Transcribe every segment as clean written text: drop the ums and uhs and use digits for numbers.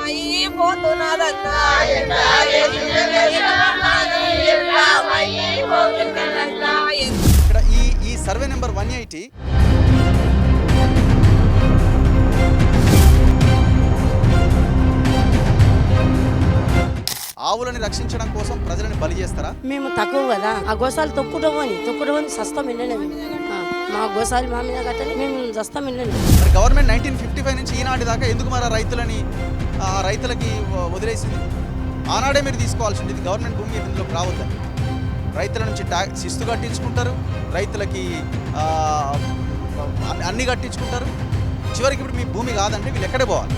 అయిపోతున్నదన్నా ఇక్కడ ఈ survey number 180 ఆవులని రక్షించడం కోసం ప్రజలను బలి చేస్తారా? మేము తక్కువ కదా ఆ గోసాలు తొక్కుడమని సస్తం వెళ్ళలేము. మా గోసాలు మా మీద కట్టని మేము సస్తం వెళ్ళలేము. మరి గవర్నమెంట్ 1955 నుంచి ఈనాటి దాకా ఎందుకు మరి రైతులకి వదిలేసింది? ఆనాడే మీరు తీసుకోవాల్సి ఉండేది. గవర్నమెంట్ భూమి ఇందులోకి రావద్దని రైతుల నుంచి ట్యాక్స్ శిస్తు కట్టించుకుంటారు, రైతులకి అన్ని కట్టించుకుంటారు. చివరికి ఇప్పుడు మీ భూమి కాదంటే వీళ్ళు ఎక్కడే పోవాలి?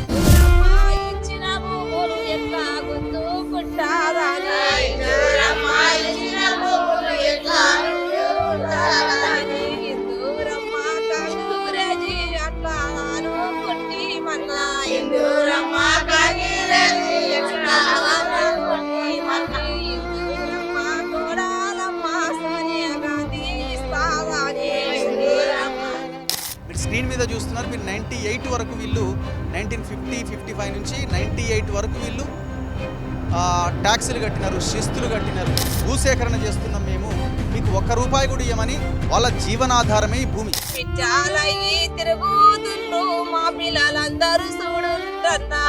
స్క్రీన్ మీద చూస్తున్నారు మీరు 98 వరకు వీళ్ళు 1950-55 నుంచి 98 వరకు వీళ్ళు ట్యాక్సులు కట్టినారు, శిస్తులు కట్టినారు. భూసేకరణ చేస్తున్నాం మేము, మీకు ఒక్క రూపాయి కూడా ఇవ్వమని వాళ్ళ జీవనాధారమే ఈ భూమి. తిరుగుతుండ్రు మా పిల్లలందరూ చూడుంటున్నా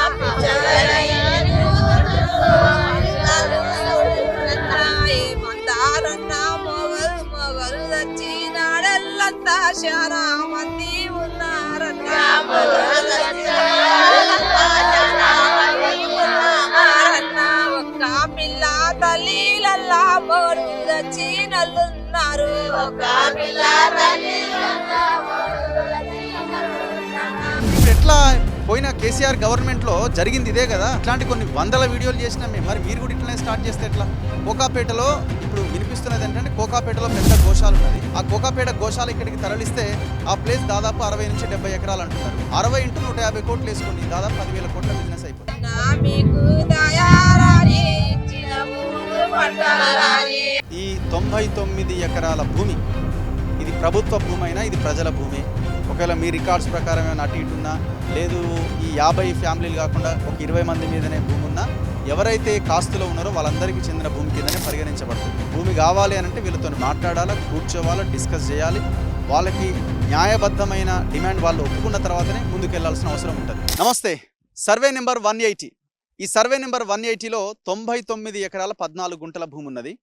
ఏమంటారన్నా మొగలు వచ్చినాడల్లంతా చాలా మంది ఉన్నారన్నా ఒక్క పిల్ల తల్లిలల్లా మొగలు వచ్చి నల్లున్నారు. ఒక్క పిల్ల ఇప్పుడు ఎట్లా పోయిన కేసీఆర్ గవర్నమెంట్లో జరిగింది ఇదే కదా. ఇట్లాంటి కొన్ని వందల వీడియోలు చేసినాం మేము. మరి మీరు కూడా ఇట్లనే స్టార్ట్ చేస్తే ఎట్లా? కోకాపేటలో ఇప్పుడు వినిపిస్తున్నది ఏంటంటే కోకాపేటలో పెద్ద గోశాల ఉన్నది. ఆ కోకాపేట గోశాల ఇక్కడికి తరలిస్తే ఆ ప్లేస్ దాదాపు 60 నుంచి 70 ఎకరాలు అంటున్నారు. 60 ఇంటూ 150 కోట్లు వేసుకోండి, దాదాపు 10,000 కోట్ల బిజినెస్ అయిపోతుంది. ఈ 99 ఎకరాల భూమి ఇది ప్రభుత్వ భూమి అయినా ఇది ప్రజల భూమి. ఒకవేళ మీ రికార్డ్స్ ప్రకారం ఏమైనా అటు ఇటు ఉన్నా, లేదు ఈ 50 ఫ్యామిలీలు కాకుండా ఒక 20 మంది మీదనే భూమి ఉన్నా, ఎవరైతే కాస్తులో ఉన్నారో వాళ్ళందరికీ చెందిన భూమి కిందనే పరిగణించబడుతుంది. భూమి కావాలి అని అంటే వీళ్ళతో మాట్లాడాలా, కూర్చోవాలా, డిస్కస్ చేయాలి. వాళ్ళకి న్యాయబద్ధమైన డిమాండ్ వాళ్ళు ఒప్పుకున్న తర్వాతనే ముందుకెళ్లాల్సిన అవసరం ఉంటుంది. నమస్తే. Survey number 180. ఈ సర్వే నెంబర్ 180లో 99 ఎకరాల 14 గుంటల భూమి ఉన్నది.